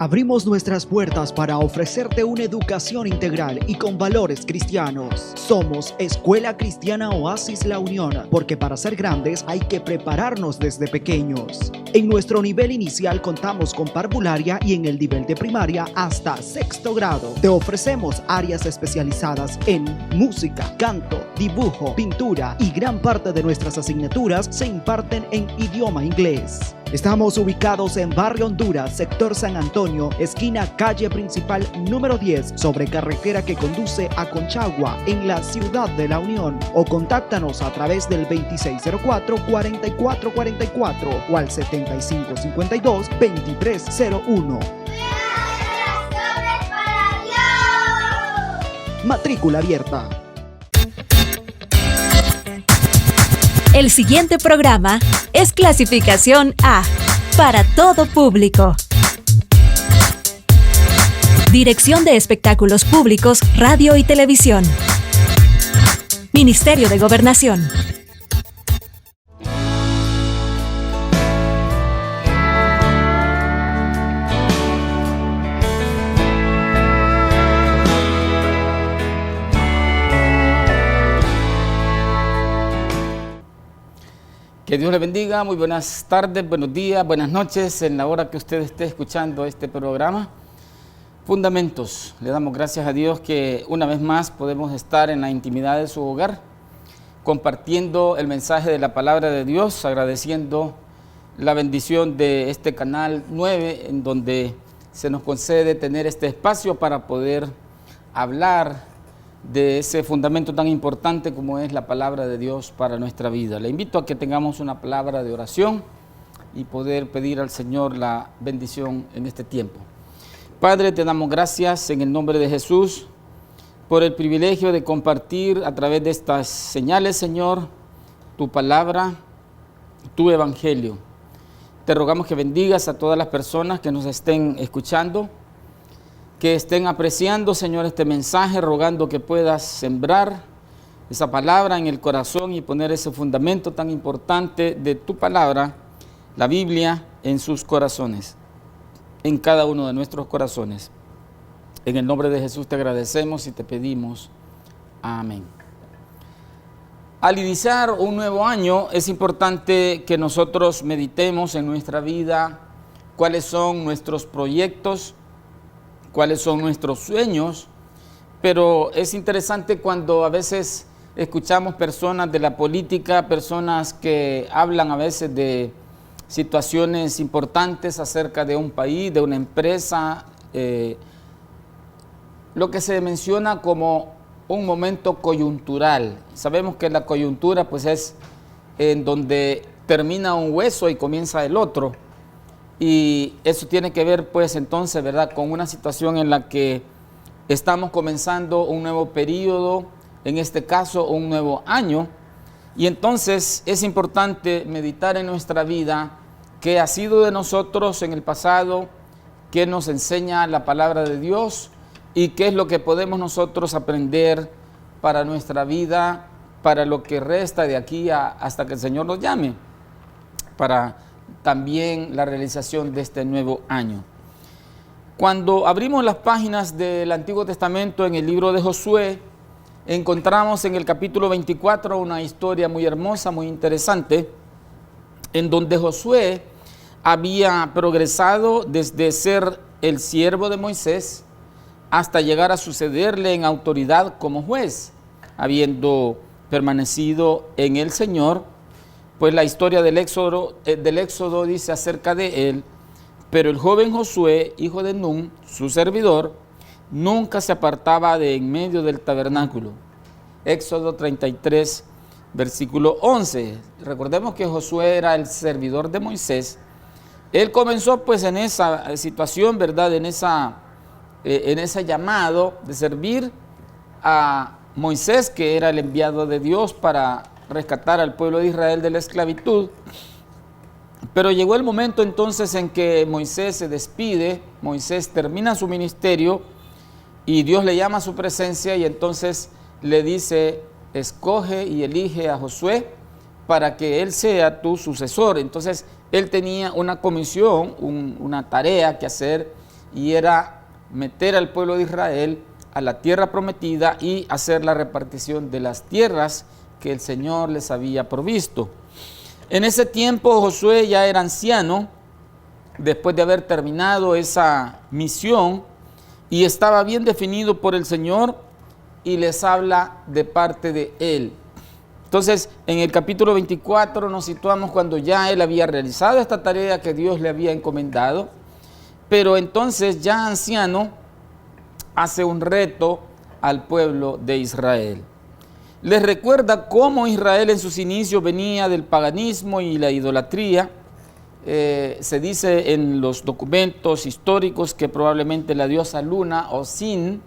Abrimos nuestras puertas para ofrecerte una educación integral y con valores cristianos. Somos Escuela Cristiana Oasis La Unión, porque para ser grandes hay que prepararnos desde pequeños. En nuestro nivel inicial contamos con parvularia y en el nivel de primaria hasta sexto grado. Te ofrecemos áreas especializadas en música, canto, dibujo, pintura y gran parte de nuestras asignaturas se imparten en idioma inglés. Estamos ubicados en Barrio Honduras, sector San Antonio, esquina calle principal número 10, sobre carretera que conduce a Conchagua, en la ciudad de La Unión. O contáctanos a través del 2604-4444 o al 7552-2301. Matrícula abierta. El siguiente programa es clasificación A, para todo público. Dirección de Espectáculos Públicos, Radio y Televisión. Ministerio de Gobernación. Que Dios le bendiga, muy buenas tardes, buenos días, buenas noches, en la hora que usted esté escuchando este programa. Fundamentos, le damos gracias a Dios que una vez más podemos estar en la intimidad de su hogar, compartiendo el mensaje de la palabra de Dios, agradeciendo la bendición de este canal 9, en donde se nos concede tener este espacio para poder hablar de ese fundamento tan importante como es la palabra de Dios para nuestra vida. Le invito a que tengamos una palabra de oración y poder pedir al Señor la bendición en este tiempo. Padre, te damos gracias en el nombre de Jesús por el privilegio de compartir a través de estas señales, Señor, tu palabra, tu evangelio. Te rogamos que bendigas a todas las personas que nos estén escuchando, que estén apreciando, Señor, este mensaje, rogando que puedas sembrar esa palabra en el corazón y poner ese fundamento tan importante de tu palabra, la Biblia, en sus corazones, en cada uno de nuestros corazones. En el nombre de Jesús te agradecemos y te pedimos. Amén. Al iniciar un nuevo año, es importante que nosotros meditemos en nuestra vida cuáles son nuestros proyectos, cuáles son nuestros sueños, pero es interesante cuando a veces escuchamos personas de la política, personas que hablan a veces de situaciones importantes acerca de un país, de una empresa, lo que se menciona como un momento coyuntural. Sabemos que la coyuntura pues es en donde termina un hueso y comienza el otro. Y eso tiene que ver pues entonces, ¿verdad?, con una situación en la que estamos comenzando un nuevo periodo, en este caso un nuevo año, y entonces es importante meditar en nuestra vida, qué ha sido de nosotros en el pasado, qué nos enseña la palabra de Dios y qué es lo que podemos nosotros aprender para nuestra vida, para lo que resta de aquí hasta que el Señor nos llame, para también la realización de este nuevo año. Cuando abrimos las páginas del Antiguo Testamento en el libro de Josué, encontramos en el capítulo 24 una historia muy hermosa, muy interesante, en donde Josué había progresado desde ser el siervo de Moisés hasta llegar a sucederle en autoridad como juez, habiendo permanecido en el Señor. Pues la historia del Éxodo dice acerca de él: pero el joven Josué, hijo de Nun, su servidor, nunca se apartaba de en medio del tabernáculo. Éxodo 33, versículo 11. Recordemos que Josué era el servidor de Moisés. Él comenzó pues en esa situación, ¿verdad?, en ese llamado de servir a Moisés, que era el enviado de Dios para rescatar al pueblo de Israel de la esclavitud. Pero llegó el momento entonces en que Moisés se despide, Moisés termina su ministerio y Dios le llama a su presencia y entonces le dice: escoge y elige a Josué para que él sea tu sucesor. Entonces él tenía una comisión, una tarea que hacer, y era meter al pueblo de Israel a la tierra prometida y hacer la repartición de las tierras que el Señor les había provisto. En ese tiempo Josué ya era anciano, después de haber terminado esa misión, y estaba bien definido por el Señor, y les habla de parte de él. Entonces, en el capítulo 24 nos situamos cuando ya él había realizado esta tarea que Dios le había encomendado, pero entonces ya anciano hace un reto al pueblo de Israel. Les recuerda cómo Israel en sus inicios venía del paganismo y la idolatría. Se dice en los documentos históricos que probablemente la diosa Luna o Sin,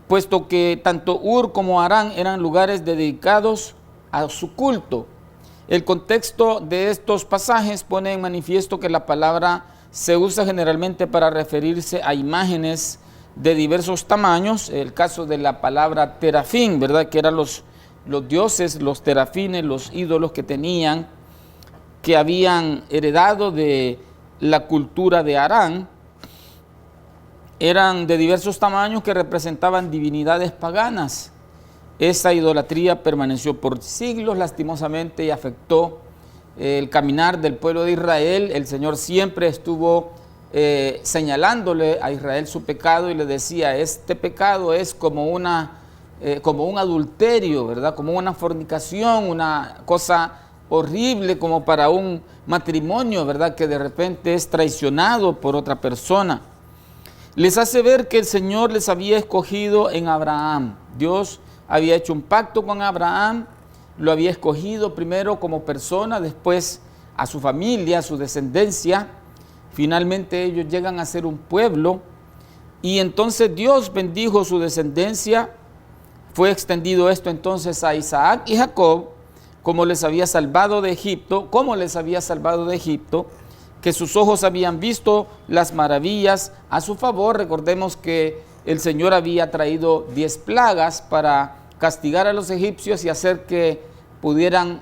puesto que tanto Ur como Harán eran lugares dedicados a su culto. El contexto de estos pasajes pone en manifiesto que la palabra se usa generalmente para referirse a imágenes de diversos tamaños. El caso de la palabra terafín, ¿verdad? Que eran los dioses, los terafines, los ídolos que tenían, que habían heredado de la cultura de Harán. Eran de diversos tamaños que representaban divinidades paganas. Esa idolatría permaneció por siglos lastimosamente y afectó el caminar del pueblo de Israel. El Señor siempre estuvo señalándole a Israel su pecado y le decía: este pecado es como un adulterio, ¿verdad? Como una fornicación, una cosa horrible como para un matrimonio, ¿verdad? Que de repente es traicionado por otra persona. Les hace ver que el Señor les había escogido en Abraham. Dios había hecho un pacto con Abraham, lo había escogido primero como persona, después a su familia, a su descendencia. Finalmente ellos llegan a ser un pueblo y entonces Dios bendijo su descendencia. Fue extendido esto entonces a Isaac y Jacob, como les había salvado de Egipto, que sus ojos habían visto las maravillas a su favor. Recordemos que el Señor había traído 10 plagas para castigar a los egipcios y hacer que pudieran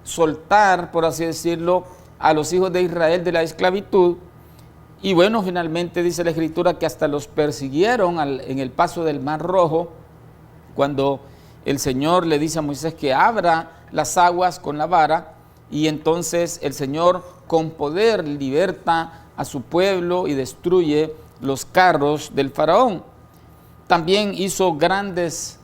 soltar, por así decirlo, a los hijos de Israel de la esclavitud. Y bueno, finalmente dice la Escritura que hasta los persiguieron en el paso del Mar Rojo, cuando el Señor le dice a Moisés que abra las aguas con la vara, y entonces el Señor con poder liberta a su pueblo y destruye los carros del faraón. También hizo grandes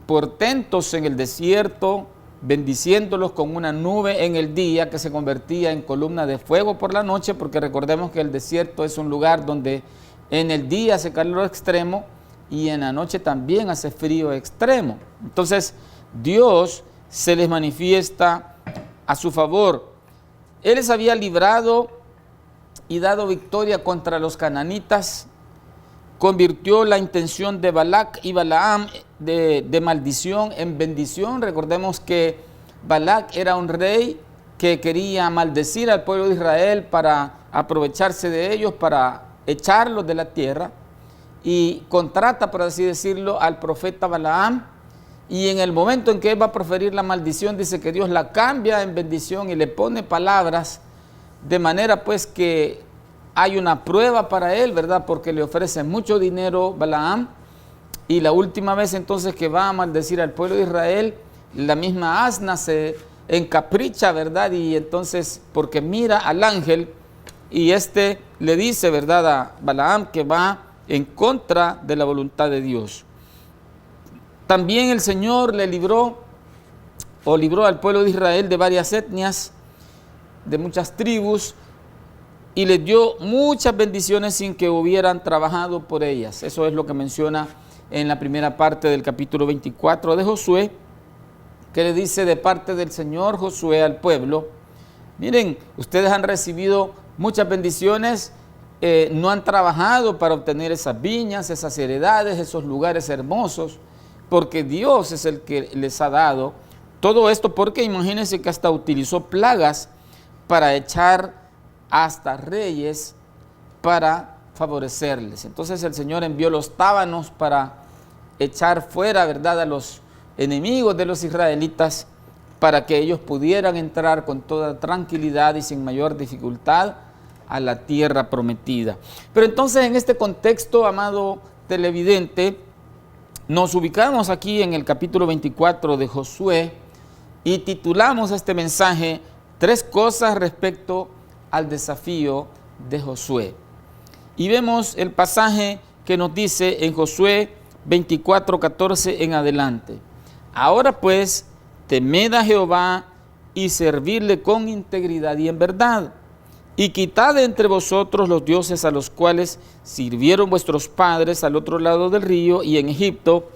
portentos en el desierto, bendiciéndolos con una nube en el día que se convertía en columna de fuego por la noche, porque recordemos que el desierto es un lugar donde en el día hace calor extremo y en la noche también hace frío extremo. Entonces Dios se les manifiesta a su favor. Él les había librado y dado victoria contra los cananitas. Convirtió la intención de Balac y Balaam de maldición en bendición. Recordemos que Balac era un rey que quería maldecir al pueblo de Israel para aprovecharse de ellos, para echarlos de la tierra, y contrata, por así decirlo, al profeta Balaam, y en el momento en que él va a proferir la maldición, dice que Dios la cambia en bendición y le pone palabras, de manera pues que hay una prueba para él, ¿verdad? Porque le ofrece mucho dinero Balaam, y la última vez entonces que va a maldecir al pueblo de Israel, la misma asna se encapricha, ¿verdad? Y entonces, porque mira al ángel, y este le dice, ¿verdad?, a Balaam que va en contra de la voluntad de Dios. También el Señor le libró al pueblo de Israel de varias etnias, de muchas tribus, y les dio muchas bendiciones sin que hubieran trabajado por ellas. Eso es lo que menciona en la primera parte del capítulo 24 de Josué, que le dice de parte del Señor Josué al pueblo: miren, ustedes han recibido muchas bendiciones, no han trabajado para obtener esas viñas, esas heredades, esos lugares hermosos, porque Dios es el que les ha dado todo esto, porque imagínense que hasta utilizó plagas para echar hasta reyes para favorecerles. Entonces el Señor envió los tábanos para echar fuera, ¿verdad?, a los enemigos de los israelitas, para que ellos pudieran entrar con toda tranquilidad y sin mayor dificultad a la tierra prometida. Pero entonces en este contexto, amado televidente, nos ubicamos aquí en el capítulo 24 de Josué y titulamos este mensaje 3 cosas respecto al desafío de Josué. Y vemos el pasaje que nos dice en Josué 24:14 en adelante. Ahora pues, temed a Jehová y servirle con integridad y en verdad, y quitad de entre vosotros los dioses a los cuales sirvieron vuestros padres al otro lado del río y en Egipto,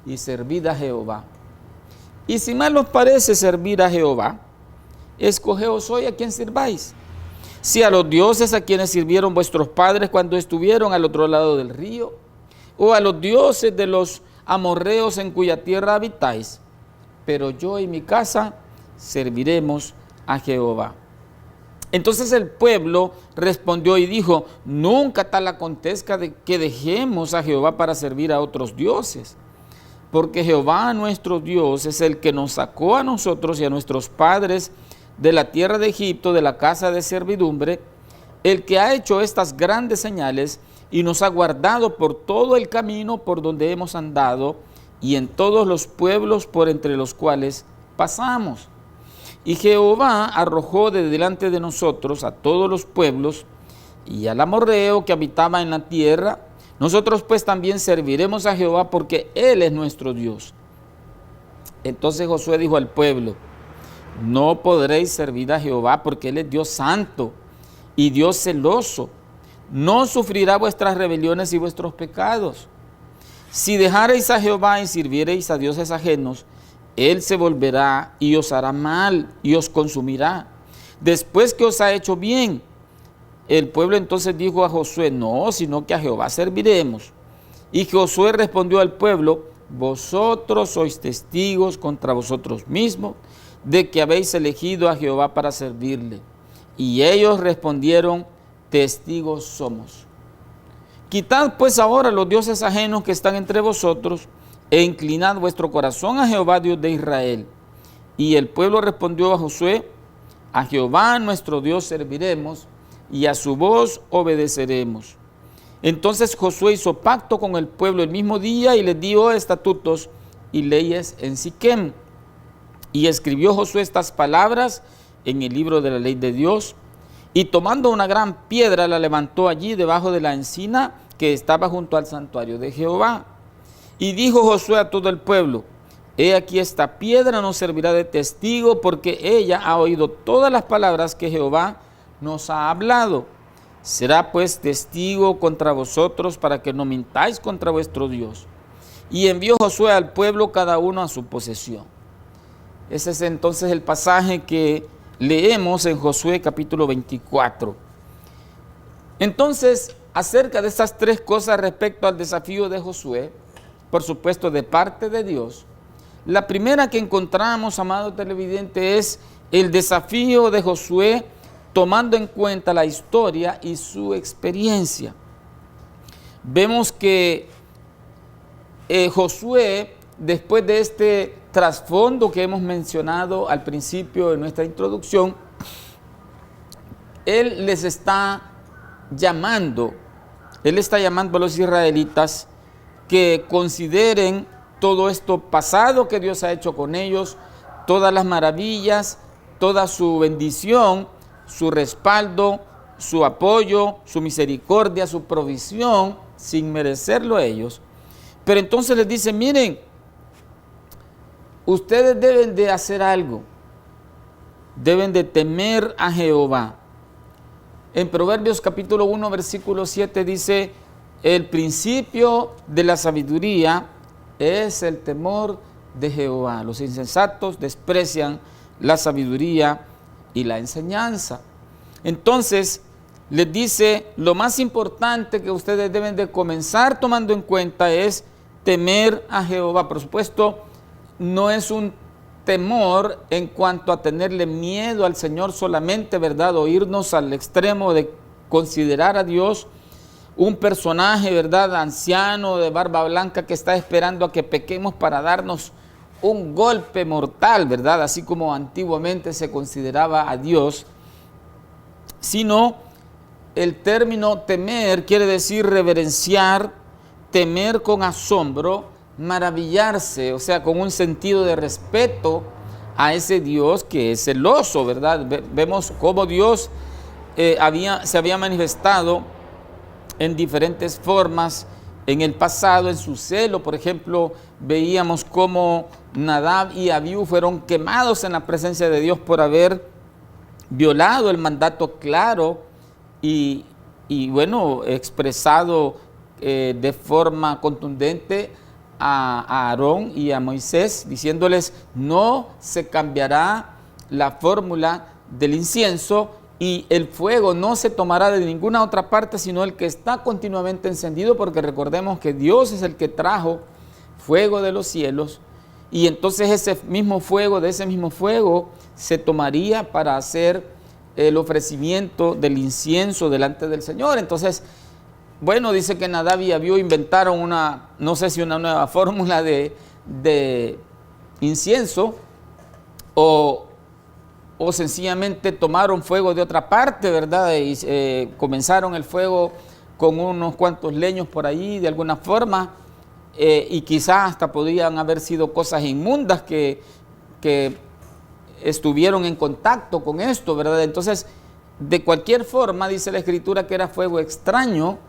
y servid a Jehová. Y si mal os parece servir a Jehová, escogeos hoy a quien sirváis, si a los dioses a quienes sirvieron vuestros padres cuando estuvieron al otro lado del río, o a los dioses de los amorreos en cuya tierra habitáis, pero yo y mi casa serviremos a Jehová. Entonces el pueblo respondió y dijo: nunca tal acontezca de que dejemos a Jehová para servir a otros dioses, porque Jehová nuestro Dios es el que nos sacó a nosotros y a nuestros padres de la tierra de Egipto, de la casa de servidumbre, el que ha hecho estas grandes señales y nos ha guardado por todo el camino por donde hemos andado y en todos los pueblos por entre los cuales pasamos. Y Jehová arrojó de delante de nosotros a todos los pueblos y al amorreo que habitaba en la tierra. Nosotros pues también serviremos a Jehová porque Él es nuestro Dios. Entonces Josué dijo al pueblo: no podréis servir a Jehová porque Él es Dios santo y Dios celoso. No sufrirá vuestras rebeliones y vuestros pecados. Si dejareis a Jehová y sirviereis a dioses ajenos, Él se volverá y os hará mal y os consumirá, después que os ha hecho bien. El pueblo entonces dijo a Josué: no, sino que a Jehová serviremos. Y Josué respondió al pueblo: vosotros sois testigos contra vosotros mismos de que habéis elegido a Jehová para servirle. Y ellos respondieron: testigos somos. Quitad pues ahora los dioses ajenos que están entre vosotros, e inclinad vuestro corazón a Jehová, Dios de Israel. Y el pueblo respondió a Josué: a Jehová nuestro Dios serviremos, y a su voz obedeceremos. Entonces Josué hizo pacto con el pueblo el mismo día, y les dio estatutos y leyes en Siquem. Y escribió Josué estas palabras en el libro de la ley de Dios, y tomando una gran piedra la levantó allí debajo de la encina que estaba junto al santuario de Jehová. Y dijo Josué a todo el pueblo: he aquí esta piedra nos servirá de testigo, porque ella ha oído todas las palabras que Jehová nos ha hablado. Será pues testigo contra vosotros para que no mintáis contra vuestro Dios. Y envió Josué al pueblo cada uno a su posesión. Ese es entonces el pasaje que leemos en Josué capítulo 24. Entonces, acerca de estas 3 cosas respecto al desafío de Josué, por supuesto de parte de Dios, la primera que encontramos, amado televidente, es el desafío de Josué tomando en cuenta la historia y su experiencia. Vemos que Josué, después de este trasfondo que hemos mencionado al principio de nuestra introducción, él está llamando a los israelitas que consideren todo esto pasado que Dios ha hecho con ellos, todas las maravillas, toda su bendición, su respaldo, su apoyo, su misericordia, su provisión, sin merecerlo ellos. Pero entonces les dice: miren, ustedes deben de hacer algo, deben de temer a Jehová. En Proverbios capítulo 1, versículo 7 dice: el principio de la sabiduría es el temor de Jehová. Los insensatos desprecian la sabiduría y la enseñanza. Entonces, les dice, lo más importante que ustedes deben de comenzar tomando en cuenta es temer a Jehová. Por supuesto, no es un temor en cuanto a tenerle miedo al Señor solamente, ¿verdad? O irnos al extremo de considerar a Dios un personaje, ¿verdad?, anciano de barba blanca que está esperando a que pequemos para darnos un golpe mortal, ¿verdad?, así como antiguamente se consideraba a Dios, sino el término temer quiere decir reverenciar, temer con asombro, maravillarse, o sea, con un sentido de respeto a ese Dios que es celoso, ¿verdad? Vemos cómo Dios se había manifestado en diferentes formas en el pasado, en su celo. Por ejemplo, veíamos cómo Nadab y Abiú fueron quemados en la presencia de Dios por haber violado el mandato claro y bueno, expresado de forma contundente a Aarón y a Moisés, diciéndoles: no se cambiará la fórmula del incienso y el fuego no se tomará de ninguna otra parte, sino el que está continuamente encendido, porque recordemos que Dios es el que trajo fuego de los cielos, y entonces de ese mismo fuego se tomaría para hacer el ofrecimiento del incienso delante del Señor. Entonces, bueno, dice que Nadab y Abiú inventaron no sé si una nueva fórmula de incienso, o sencillamente tomaron fuego de otra parte, ¿verdad? Y comenzaron el fuego con unos cuantos leños por ahí, de alguna forma, y quizás hasta podrían haber sido cosas inmundas que estuvieron en contacto con esto, ¿verdad? Entonces, de cualquier forma, dice la Escritura que era fuego extraño,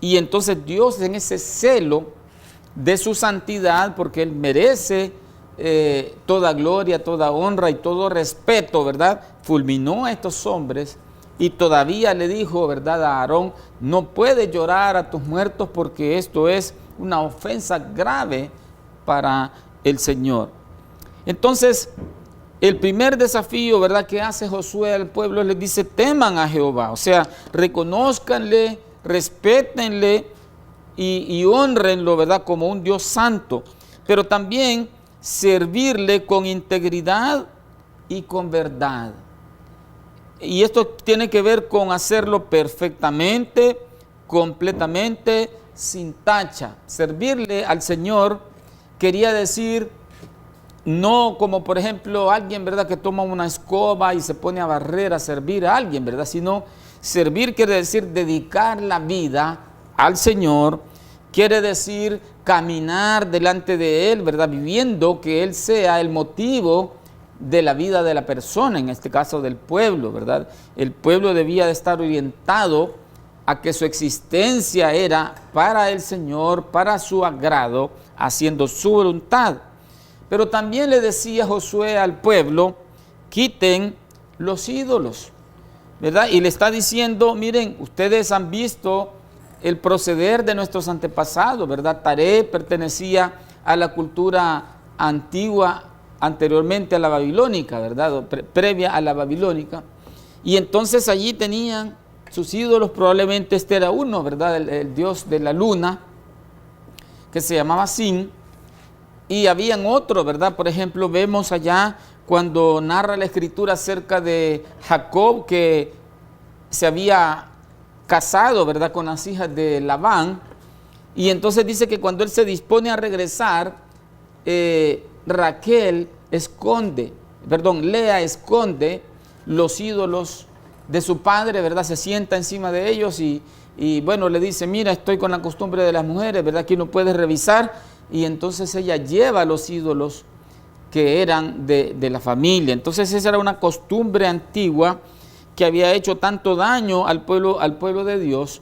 y entonces Dios, en ese celo de su santidad, porque Él merece toda gloria, toda honra y todo respeto, ¿verdad?, fulminó a estos hombres, y todavía le dijo, ¿verdad?, a Aarón: no puedes llorar a tus muertos, porque esto es una ofensa grave para el Señor. Entonces, el primer desafío, ¿verdad?, que hace Josué al pueblo, les dice: teman a Jehová, o sea, reconózcanle, respétenle y honrenlo, ¿verdad?, como un Dios santo, pero también servirle con integridad y con verdad. Y esto tiene que ver con hacerlo perfectamente, completamente, sin tacha. Servirle al Señor quería decir, no como por ejemplo alguien, ¿verdad?, que toma una escoba y se pone a barrer, a servir a alguien, ¿verdad?, sino servir quiere decir dedicar la vida al Señor, quiere decir caminar delante de Él, ¿verdad?, viviendo que Él sea el motivo de la vida de la persona, en este caso del pueblo, ¿verdad? El pueblo debía de estar orientado a que su existencia era para el Señor, para su agrado, haciendo su voluntad. Pero también le decía Josué al pueblo: quiten los ídolos, ¿verdad? Y le está diciendo: miren, ustedes han visto el proceder de nuestros antepasados, ¿verdad? Taré pertenecía a la cultura antigua, anteriormente a la babilónica, ¿verdad? Previa a la babilónica. Y entonces allí tenían sus ídolos, probablemente este era uno, ¿verdad? El dios de la luna, que se llamaba Sin. Y habían otros, ¿verdad? Por ejemplo, vemos allá cuando narra la Escritura acerca de Jacob, que se había casado, ¿verdad?, con las hijas de Labán, y entonces dice que cuando él se dispone a regresar, Lea esconde los ídolos de su padre, ¿verdad?, se sienta encima de ellos y bueno, le dice: mira, estoy con la costumbre de las mujeres, ¿verdad?, que no puedes revisar, y entonces ella lleva los ídolos que eran de la familia. Entonces esa era una costumbre antigua que había hecho tanto daño al pueblo de Dios.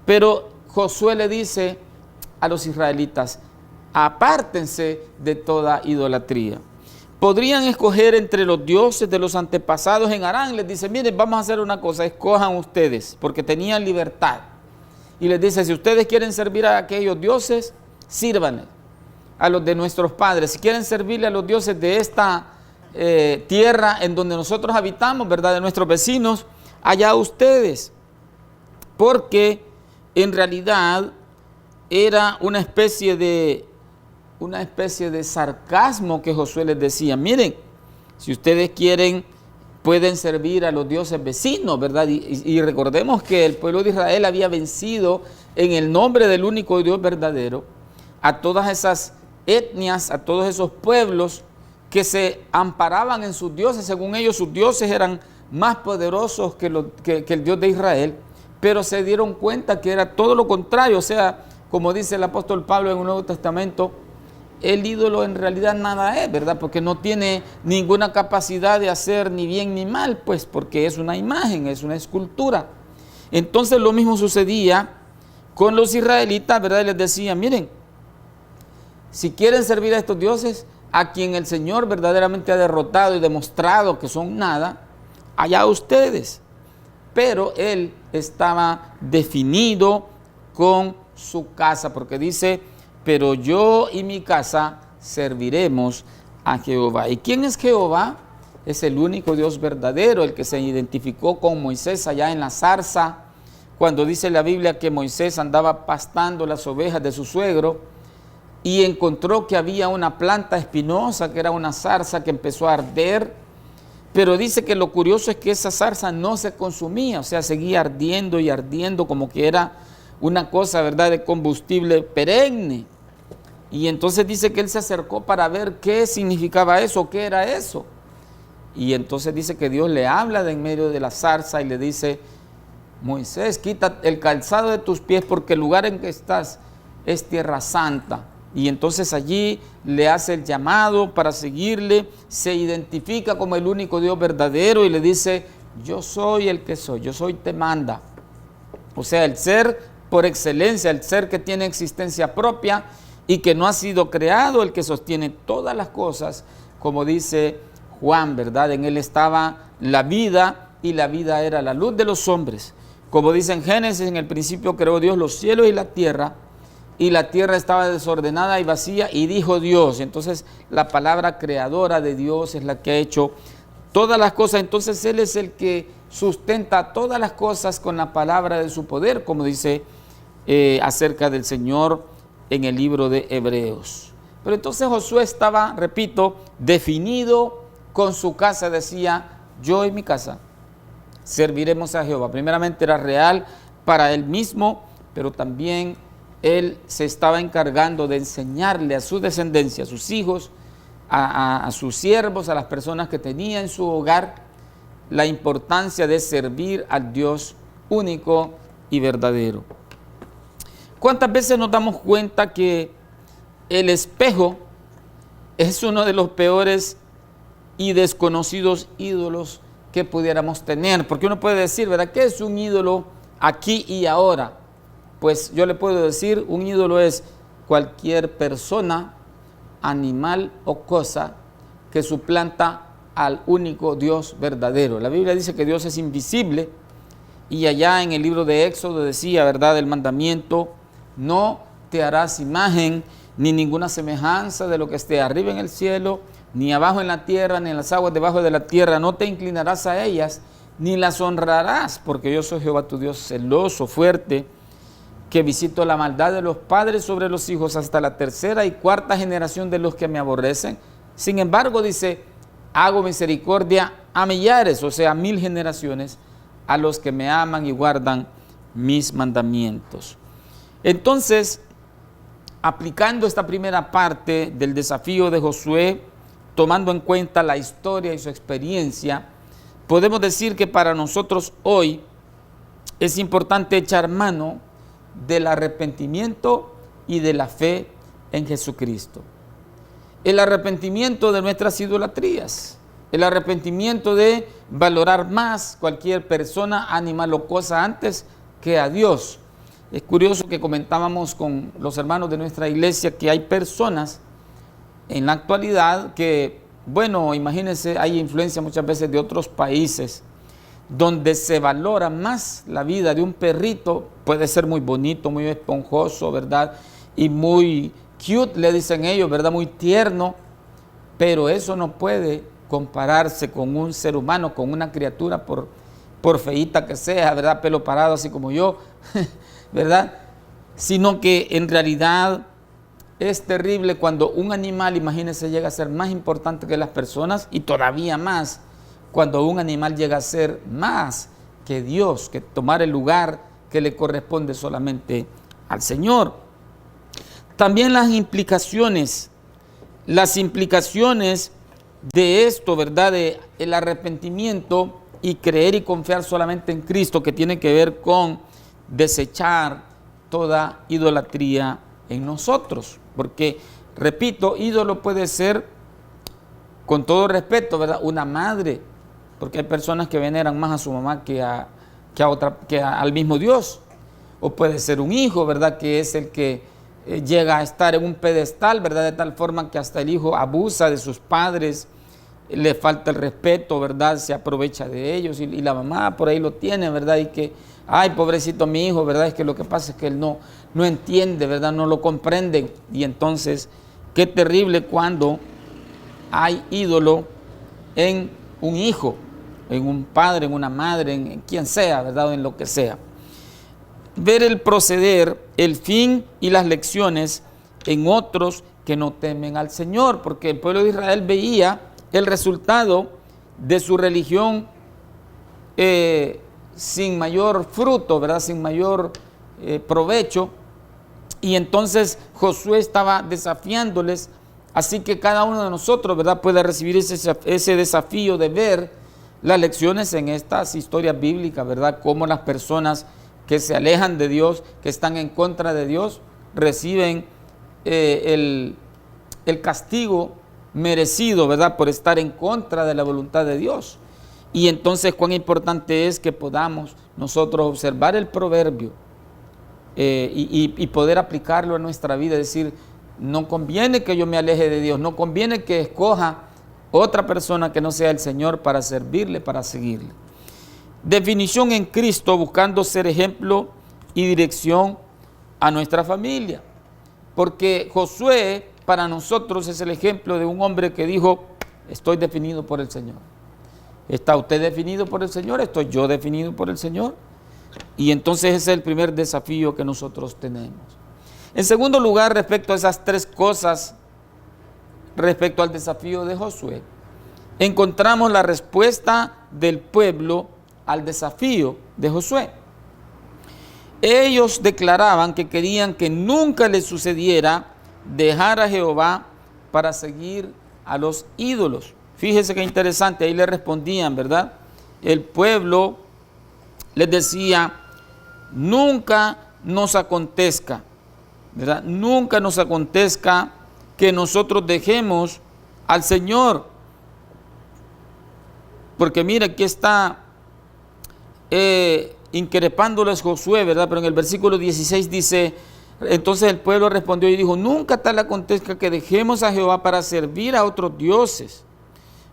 Pero Josué le dice a los israelitas: apártense de toda idolatría. Podrían escoger entre los dioses de los antepasados en Harán. Les dice: miren, vamos a hacer una cosa, escojan ustedes, porque tenían libertad. Y les dice: si ustedes quieren servir a aquellos dioses, sírvanles a los de nuestros padres. Si quieren servirle a los dioses de esta tierra en donde nosotros habitamos, ¿verdad?, de nuestros vecinos, allá ustedes. Porque en realidad era una especie de sarcasmo que Josué les decía: miren, si ustedes quieren, pueden servir a los dioses vecinos, ¿verdad? Y recordemos que el pueblo de Israel había vencido en el nombre del único Dios verdadero a todas esas etnias, a todos esos pueblos que se amparaban en sus dioses. Según ellos, sus dioses eran más poderosos que el Dios de Israel, pero se dieron cuenta que era todo lo contrario. O sea, como dice el apóstol Pablo en el Nuevo Testamento, el ídolo en realidad nada es, ¿verdad? Porque no tiene ninguna capacidad de hacer ni bien ni mal, pues porque es una imagen, es una escultura. Entonces lo mismo sucedía con los israelitas, ¿verdad? Y les decía, miren, si quieren servir a estos dioses, a quien el Señor verdaderamente ha derrotado y demostrado que son nada, allá ustedes. Pero él estaba definido con su casa, porque dice, pero yo y mi casa serviremos a Jehová. ¿Y quién es Jehová? Es el único Dios verdadero, el que se identificó con Moisés allá en la zarza, cuando dice la Biblia que Moisés andaba pastando las ovejas de su suegro y encontró que había una planta espinosa, que era una zarza que empezó a arder, pero dice que lo curioso es que esa zarza no se consumía, o sea, seguía ardiendo y ardiendo como que era una cosa, ¿verdad?, de combustible perenne. Y entonces dice que él se acercó para ver qué significaba eso, qué era eso. Y entonces dice que Dios le habla de en medio de la zarza y le dice, Moisés, quita el calzado de tus pies porque el lugar en que estás es tierra santa. Y entonces allí le hace el llamado para seguirle, se identifica como el único Dios verdadero y le dice, yo soy el que soy, yo soy te manda. O sea, el ser por excelencia, el ser que tiene existencia propia y que no ha sido creado, el que sostiene todas las cosas, como dice Juan, ¿verdad? En él estaba la vida y la vida era la luz de los hombres. Como dice en Génesis, en el principio creó Dios los cielos y la tierra estaba desordenada y vacía y dijo Dios. Entonces la palabra creadora de Dios es la que ha hecho todas las cosas. Entonces Él es el que sustenta todas las cosas con la palabra de su poder, como dice acerca del Señor en el libro de Hebreos. Pero entonces Josué estaba, repito, definido con su casa, decía, yo y mi casa serviremos a Jehová. Primeramente era real para él mismo, pero también él se estaba encargando de enseñarle a su descendencia, a sus hijos, a sus siervos, a las personas que tenía en su hogar, la importancia de servir al Dios único y verdadero. ¿Cuántas veces nos damos cuenta que el espejo es uno de los peores y desconocidos ídolos que pudiéramos tener? Porque uno puede decir, ¿verdad?, ¿qué es un ídolo aquí y ahora? Pues yo le puedo decir, un ídolo es cualquier persona, animal o cosa que suplanta al único Dios verdadero. La Biblia dice que Dios es invisible y allá en el libro de Éxodo decía, ¿verdad?, el mandamiento, no te harás imagen ni ninguna semejanza de lo que esté arriba en el cielo, ni abajo en la tierra, ni en las aguas debajo de la tierra, no te inclinarás a ellas, ni las honrarás, porque yo soy Jehová tu Dios celoso, fuerte, que visito la maldad de los padres sobre los hijos hasta la tercera y cuarta generación de los que me aborrecen. Sin embargo, dice, hago misericordia a millares, o sea, 1000 generaciones, a los que me aman y guardan mis mandamientos. Entonces, aplicando esta primera parte del desafío de Josué, tomando en cuenta la historia y su experiencia, podemos decir que para nosotros hoy es importante echar mano del arrepentimiento y de la fe en Jesucristo. El arrepentimiento de nuestras idolatrías, el arrepentimiento de valorar más cualquier persona, animal o cosa antes que a Dios. Es curioso que comentábamos con los hermanos de nuestra iglesia que hay personas en la actualidad que, bueno, imagínense, hay influencia muchas veces de otros países donde se valora más la vida de un perrito. Puede ser muy bonito, muy esponjoso, ¿verdad? Y muy cute, le dicen ellos, ¿verdad? Muy tierno, pero eso no puede compararse con un ser humano, con una criatura, por feíta que sea, ¿verdad? Pelo parado así como yo, ¿verdad? Sino que en realidad es terrible cuando un animal, imagínense, llega a ser más importante que las personas, y todavía más cuando un animal llega a ser más que Dios, que tomar el lugar que le corresponde solamente al Señor. También las implicaciones de esto, ¿verdad?, de el arrepentimiento y creer y confiar solamente en Cristo, que tiene que ver con desechar toda idolatría en nosotros. Porque, repito, ídolo puede ser, con todo respeto, ¿verdad?, una madre, porque hay personas que veneran más a su mamá que al mismo Dios. O puede ser un hijo, ¿verdad?, que es el que llega a estar en un pedestal, ¿verdad?, de tal forma que hasta el hijo abusa de sus padres, le falta el respeto, ¿verdad?, se aprovecha de ellos, y la mamá por ahí lo tiene, ¿verdad?, y que, ay, pobrecito mi hijo, ¿verdad?, es que lo que pasa es que él no entiende, ¿verdad?, no lo comprende. Y entonces, qué terrible cuando hay ídolo en un hijo, en un padre, en una madre, en quien sea, ¿verdad?, o en lo que sea. Ver el proceder, el fin y las lecciones en otros que no temen al Señor, porque el pueblo de Israel veía el resultado de su religión sin mayor fruto, ¿verdad?, sin mayor provecho, y entonces Josué estaba desafiándoles. Así que cada uno de nosotros, ¿verdad?, puede recibir ese desafío de ver las lecciones en estas historias bíblicas, ¿verdad?, cómo las personas que se alejan de Dios, que están en contra de Dios, reciben el castigo merecido, ¿verdad?, por estar en contra de la voluntad de Dios. Y entonces cuán importante es que podamos nosotros observar el proverbio y poder aplicarlo a nuestra vida, es decir, no conviene que yo me aleje de Dios, no conviene que escoja otra persona que no sea el Señor para servirle, para seguirle. Definición en Cristo, buscando ser ejemplo y dirección a nuestra familia. Porque Josué para nosotros es el ejemplo de un hombre que dijo, estoy definido por el Señor. ¿Está usted definido por el Señor? ¿Estoy yo definido por el Señor? Y entonces ese es el primer desafío que nosotros tenemos. En segundo lugar, respecto a esas tres cosas, respecto al desafío de Josué, encontramos la respuesta del pueblo al desafío de Josué. Ellos declaraban que querían que nunca les sucediera dejar a Jehová para seguir a los ídolos. Fíjese qué interesante, ahí le respondían, ¿verdad? El pueblo les decía, nunca nos acontezca, ¿verdad?, nunca nos acontezca que nosotros dejemos al Señor. Porque mira, aquí está increpándoles Josué, ¿verdad? Pero en el versículo 16 dice, entonces el pueblo respondió y dijo, nunca tal acontezca que dejemos a Jehová para servir a otros dioses,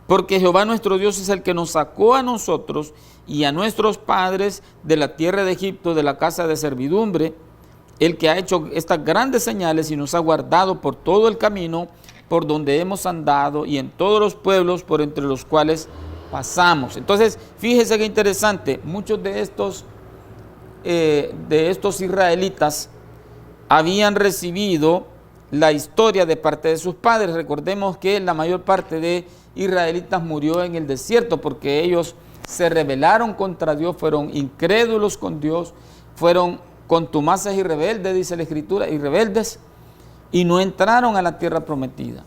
porque Jehová nuestro Dios es el que nos sacó a nosotros y a nuestros padres de la tierra de Egipto, de la casa de servidumbre, el que ha hecho estas grandes señales y nos ha guardado por todo el camino por donde hemos andado y en todos los pueblos por entre los cuales pasamos. Entonces, fíjese qué interesante, muchos de estos israelitas habían recibido la historia de parte de sus padres. Recordemos que la mayor parte de israelitas murió en el desierto porque ellos se rebelaron contra Dios, fueron incrédulos con Dios, fueron contumaces y rebeldes, dice la Escritura, y rebeldes, y no entraron a la tierra prometida.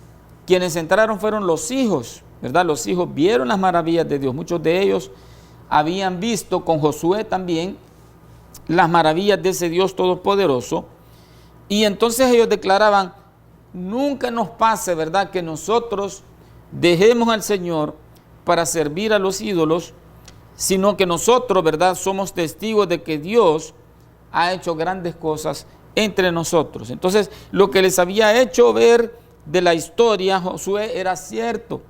Quienes entraron fueron los hijos, ¿verdad? Los hijos vieron las maravillas de Dios. Muchos de ellos habían visto con Josué también las maravillas de ese Dios todopoderoso. Y entonces ellos declaraban, nunca nos pase, ¿verdad?, que nosotros dejemos al Señor para servir a los ídolos, sino que nosotros, ¿verdad?, somos testigos de que Dios ha hecho grandes cosas entre nosotros. Entonces, lo que les había hecho ver de la historia Josué era cierto,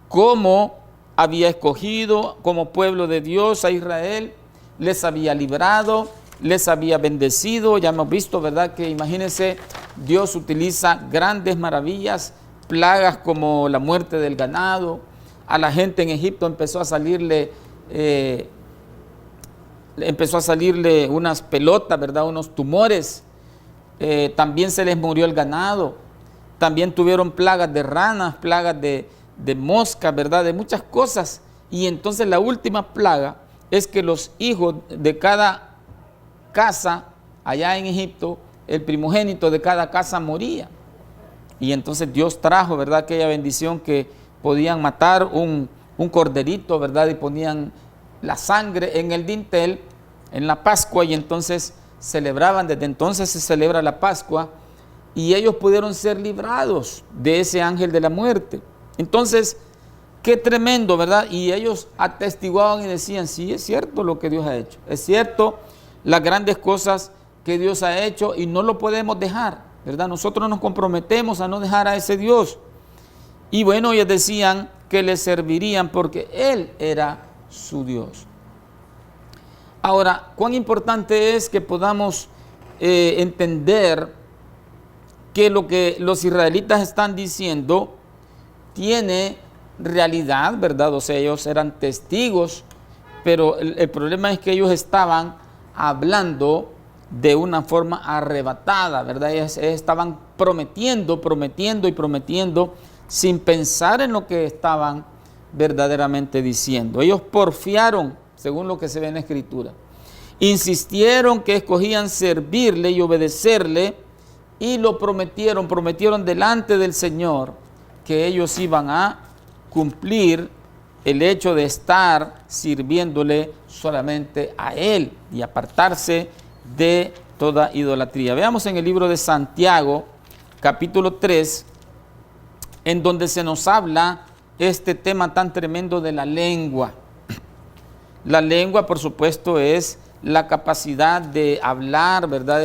cómo había escogido como pueblo de Dios a Israel, les había librado, les había bendecido. Ya hemos visto, ¿verdad?, que imagínense, Dios utiliza grandes maravillas, plagas como la muerte del ganado. A la gente en Egipto empezó a salirle unas pelotas, ¿verdad?, unos tumores. También se les murió el ganado. También tuvieron plagas de ranas, plagas de moscas, ¿verdad?, de muchas cosas. Y entonces la última plaga es que los hijos de cada casa allá en Egipto, el primogénito de cada casa moría. Y entonces Dios trajo, ¿verdad?, aquella bendición que podían matar un corderito, ¿verdad?, y ponían la sangre en el dintel en la Pascua, y entonces celebraban, desde entonces se celebra la Pascua, y ellos pudieron ser librados de ese ángel de la muerte. Entonces, qué tremendo, ¿verdad? Y ellos atestiguaban y decían, sí, es cierto lo que Dios ha hecho, es cierto las grandes cosas que Dios ha hecho y no lo podemos dejar, ¿verdad? Nosotros nos comprometemos a no dejar a ese Dios. Y bueno, ellos decían que le servirían porque Él era su Dios. Ahora, cuán importante es que podamos entender que lo que los israelitas están diciendo tiene realidad, ¿verdad? O sea, ellos eran testigos, pero el problema es que ellos estaban hablando de una forma arrebatada, ¿verdad? Ellos estaban prometiendo sin pensar en lo que estaban verdaderamente diciendo. Ellos porfiaron, según lo que se ve en la Escritura. Insistieron que escogían servirle y obedecerle, y lo prometieron delante del Señor que ellos iban a cumplir el hecho de estar sirviéndole solamente a Él y apartarse de toda idolatría. Veamos en el libro de Santiago, capítulo 3, en donde se nos habla este tema tan tremendo de la lengua. La lengua, por supuesto, es la capacidad de hablar, ¿verdad?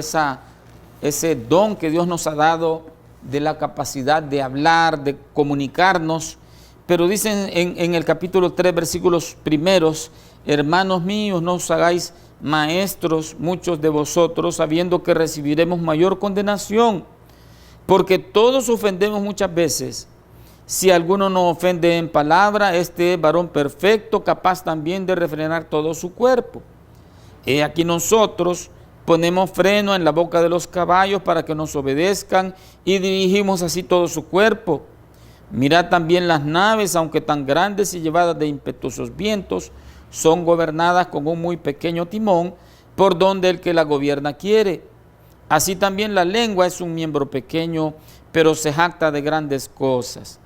Ese don que Dios nos ha dado de la capacidad de hablar, de comunicarnos. Pero dicen en el capítulo 3, versículos primeros: hermanos míos, no os hagáis maestros muchos de vosotros, sabiendo que recibiremos mayor condenación, porque todos ofendemos muchas veces. Si alguno no ofende en palabra, este es varón perfecto, capaz también de refrenar todo su cuerpo. He aquí nosotros ponemos freno en la boca de los caballos para que nos obedezcan, y dirigimos así todo su cuerpo. Mirad también las naves, aunque tan grandes y llevadas de impetuosos vientos, son gobernadas con un muy pequeño timón, por donde el que la gobierna quiere. Así también la lengua es un miembro pequeño, pero se jacta de grandes cosas.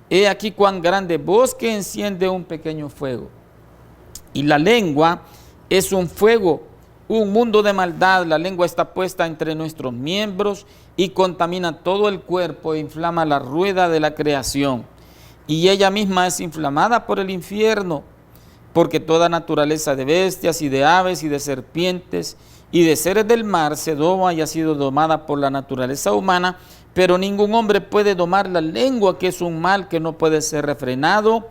He aquí cuán grande bosque enciende un pequeño fuego. Y la lengua es un fuego, un mundo de maldad. La lengua está puesta entre nuestros miembros y contamina todo el cuerpo e inflama la rueda de la creación. Y ella misma es inflamada por el infierno, porque toda naturaleza de bestias y de aves y de serpientes y de seres del mar se doma y ha sido domada por la naturaleza humana, pero ningún hombre puede domar la lengua, que es un mal que no puede ser refrenado,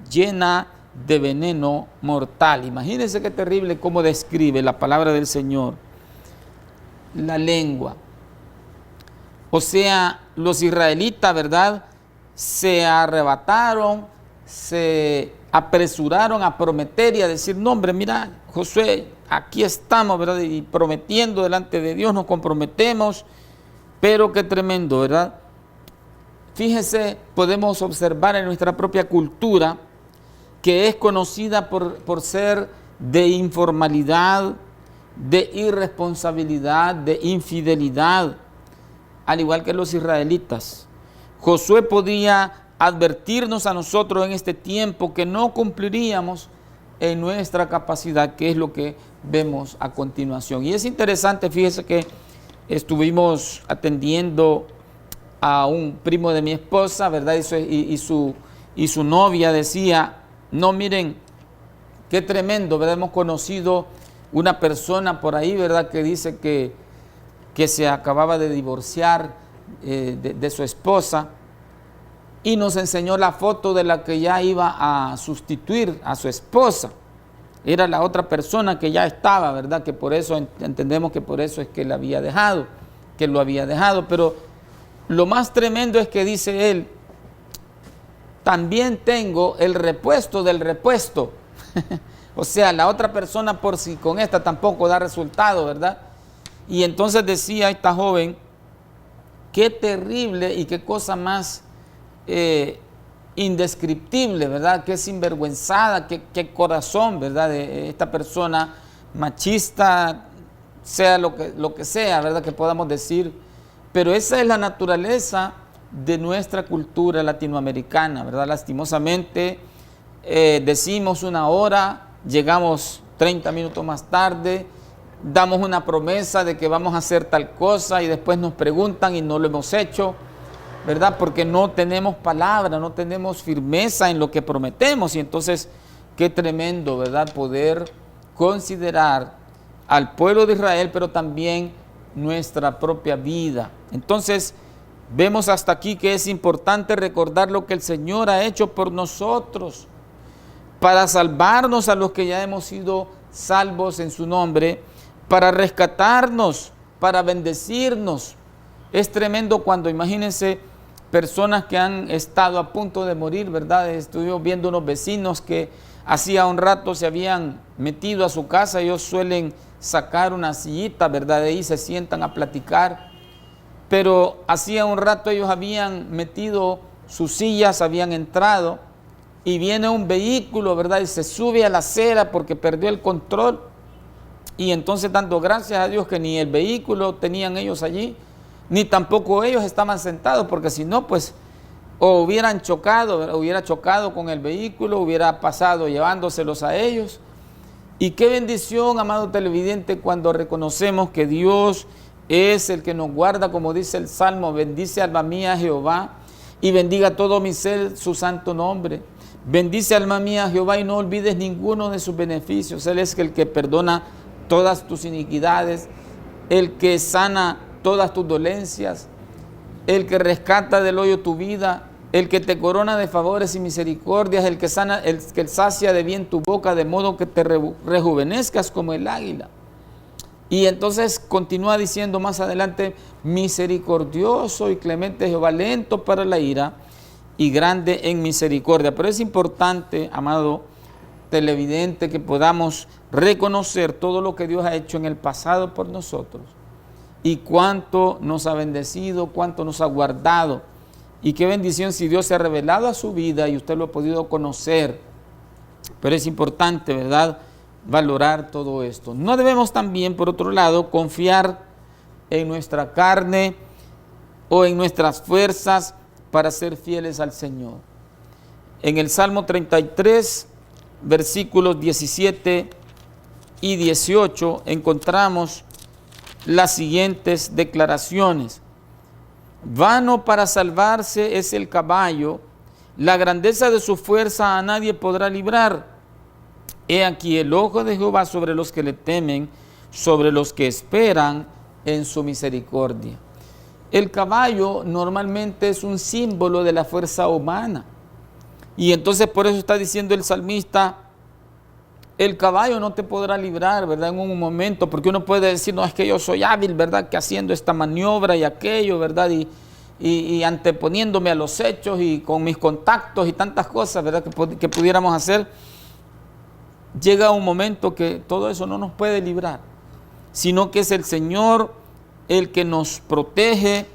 llena de veneno mortal. Imagínense qué terrible cómo describe la palabra del Señor la lengua. O sea, los israelitas, ¿verdad?, se arrebataron, se apresuraron a prometer y a decir: no, hombre, mira, Josué, aquí estamos, ¿verdad?, y prometiendo delante de Dios, nos comprometemos. Pero qué tremendo, ¿verdad? Fíjese, podemos observar en nuestra propia cultura, que es conocida por ser de informalidad, de irresponsabilidad, de infidelidad, al igual que los israelitas. Josué podía advertirnos a nosotros en este tiempo que no cumpliríamos en nuestra capacidad, que es lo que vemos a continuación. Y es interesante, fíjese que estuvimos atendiendo a un primo de mi esposa, ¿verdad? Y su novia decía: no, miren, qué tremendo, ¿verdad? Hemos conocido una persona por ahí, ¿verdad?, que dice que se acababa de divorciar de su esposa, y nos enseñó la foto de la que ya iba a sustituir a su esposa. Era la otra persona que ya estaba, ¿verdad? Que por eso entendemos que por eso es que la había dejado, que lo había dejado. Pero lo más tremendo es que dice él: también tengo el repuesto del repuesto. O sea, la otra persona, por si con esta tampoco da resultado, ¿verdad? Y entonces decía esta joven: qué terrible y qué cosa más indescriptible, ¿verdad? Qué sinvergüenzada, qué corazón, ¿verdad?, de esta persona machista, sea lo que sea, ¿verdad?, que podamos decir. Pero esa es la naturaleza de nuestra cultura latinoamericana, ¿verdad? Lastimosamente decimos una hora, llegamos 30 minutos más tarde, damos una promesa de que vamos a hacer tal cosa y después nos preguntan y no lo hemos hecho, ¿verdad? Porque no tenemos palabra, no tenemos firmeza en lo que prometemos. Y entonces, qué tremendo, ¿verdad? Poder considerar al pueblo de Israel, pero también nuestra propia vida. Entonces, vemos hasta aquí que es importante recordar lo que el Señor ha hecho por nosotros, para salvarnos a los que ya hemos sido salvos en su nombre, para rescatarnos, para bendecirnos. Es tremendo cuando, imagínense, personas que han estado a punto de morir, ¿verdad? Estuve viendo unos vecinos que hacía un rato se habían metido a su casa. Ellos suelen sacar una sillita, ¿verdad? De ahí se sientan a platicar. Pero hacía un rato ellos habían metido sus sillas, habían entrado, y viene un vehículo, ¿verdad? Y se sube a la acera porque perdió el control. Y entonces, dando gracias a Dios que ni el vehículo tenían ellos allí, ni tampoco ellos estaban sentados, porque si no, pues, o hubieran chocado, hubiera chocado con el vehículo, hubiera pasado llevándoselos a ellos. Y qué bendición, amado televidente, cuando reconocemos que Dios es el que nos guarda, como dice el Salmo: bendice alma mía a Jehová, y bendiga todo mi ser su santo nombre. Bendice alma mía a Jehová y no olvides ninguno de sus beneficios. Él es el que perdona todas tus iniquidades, el que sana todas tus dolencias, el que rescata del hoyo tu vida, el que te corona de favores y misericordias, el que sana, el que sacia de bien tu boca, de modo que te rejuvenezcas como el águila. Y entonces continúa diciendo más adelante: misericordioso y clemente Jehová, lento para la ira y grande en misericordia. Pero es importante, amado televidente, que podamos reconocer todo lo que Dios ha hecho en el pasado por nosotros, y cuánto nos ha bendecido, cuánto nos ha guardado, y qué bendición si Dios se ha revelado a su vida y usted lo ha podido conocer. Pero es importante, ¿verdad?, valorar todo esto. No debemos también, por otro lado, confiar en nuestra carne o en nuestras fuerzas para ser fieles al Señor. En el Salmo 33, versículos 17 y 18, encontramos las siguientes declaraciones: vano para salvarse es el caballo, la grandeza de su fuerza a nadie podrá librar. He aquí el ojo de Jehová sobre los que le temen, sobre los que esperan en su misericordia. El caballo normalmente es un símbolo de la fuerza humana. Y entonces por eso está diciendo el salmista: el caballo no te podrá librar, ¿verdad?, en un momento, porque uno puede decir: no, es que yo soy hábil, ¿verdad?, que haciendo esta maniobra y aquello, ¿verdad?, y anteponiéndome a los hechos y con mis contactos y tantas cosas, ¿verdad?, que pudiéramos hacer. Llega un momento que todo eso no nos puede librar, sino que es el Señor el que nos protege,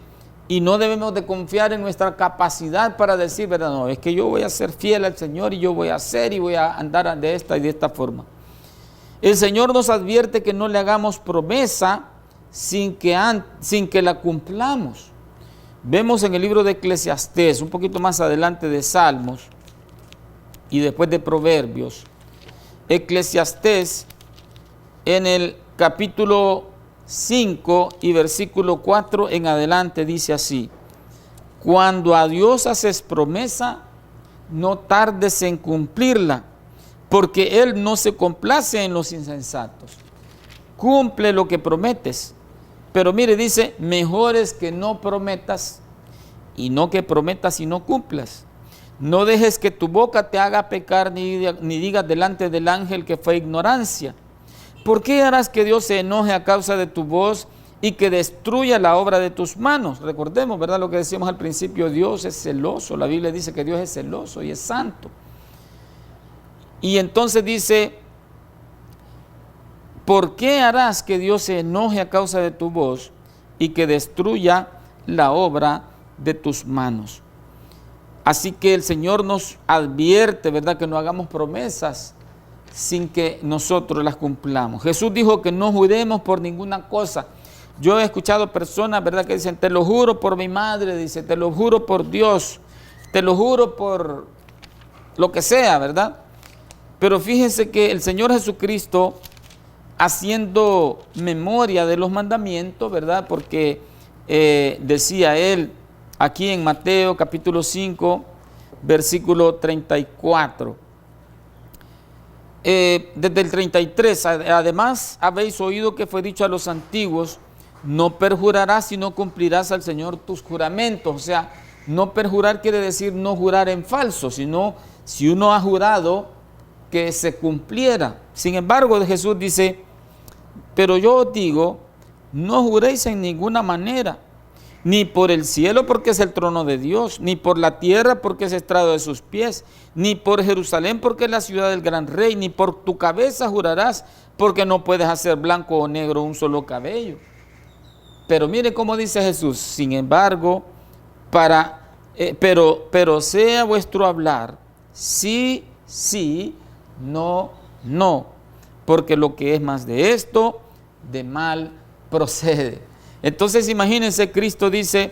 y no debemos de confiar en nuestra capacidad para decir, ¿verdad?, no, es que yo voy a ser fiel al Señor y yo voy a hacer y voy a andar de esta y de esta forma. El Señor nos advierte que no le hagamos promesa sin que la cumplamos. Vemos en el libro de Eclesiastés, un poquito más adelante de Salmos y después de Proverbios, Eclesiastés en el capítulo 5 y versículo 4 en adelante dice así: cuando a Dios haces promesa, no tardes en cumplirla, porque Él no se complace en los insensatos. Cumple lo que prometes. Pero mire, dice: mejor es que no prometas, y no que prometas y no cumplas. No dejes que tu boca te haga pecar, ni digas delante del ángel que fue ignorancia. ¿Por qué harás que Dios se enoje a causa de tu voz y que destruya la obra de tus manos? Recordemos, ¿verdad?, lo que decíamos al principio: Dios es celoso. La Biblia dice que Dios es celoso y es santo. Y entonces dice: ¿por qué harás que Dios se enoje a causa de tu voz y que destruya la obra de tus manos? Así que el Señor nos advierte, ¿verdad?, que no hagamos promesas sin que nosotros las cumplamos. Jesús dijo que no juremos por ninguna cosa. Yo he escuchado personas, ¿verdad?, que dicen: te lo juro por mi madre, dice, te lo juro por Dios, te lo juro por lo que sea, ¿verdad? Pero fíjense que el Señor Jesucristo, haciendo memoria de los mandamientos, ¿verdad? Porque decía él aquí en Mateo capítulo 5, versículo 34. Desde el 33, además habéis oído que fue dicho a los antiguos, no perjurarás sino cumplirás al Señor tus juramentos. O sea, no perjurar quiere decir no jurar en falso, sino si uno ha jurado que se cumpliera. Sin embargo, Jesús dice, pero yo os digo, no juréis en ninguna manera, ni por el cielo porque es el trono de Dios, ni por la tierra porque es estrado de sus pies, ni por Jerusalén porque es la ciudad del gran rey, ni por tu cabeza jurarás porque no puedes hacer blanco o negro un solo cabello. Pero mire cómo dice Jesús, sin embargo, pero sea vuestro hablar, sí, sí, no, no, porque lo que es más de esto, de mal procede. Entonces imagínense, Cristo dice,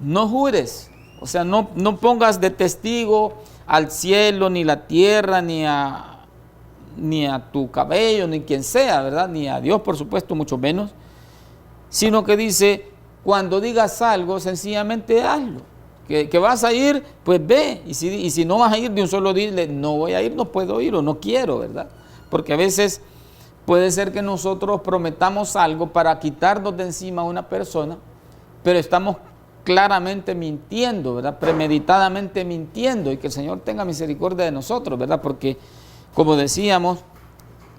no jures, o sea, no pongas de testigo al cielo, ni la tierra, ni a tu cabello, ni quien sea, ¿verdad? Ni a Dios, por supuesto, mucho menos, sino que dice, cuando digas algo, sencillamente hazlo. Que vas a ir, pues ve, y si no vas a ir de un solo dile, no voy a ir, no puedo ir o no quiero, ¿verdad? Porque a veces puede ser que nosotros prometamos algo para quitarnos de encima a una persona, pero estamos claramente mintiendo, ¿verdad? Premeditadamente mintiendo, y que el Señor tenga misericordia de nosotros, ¿verdad? Porque, como decíamos,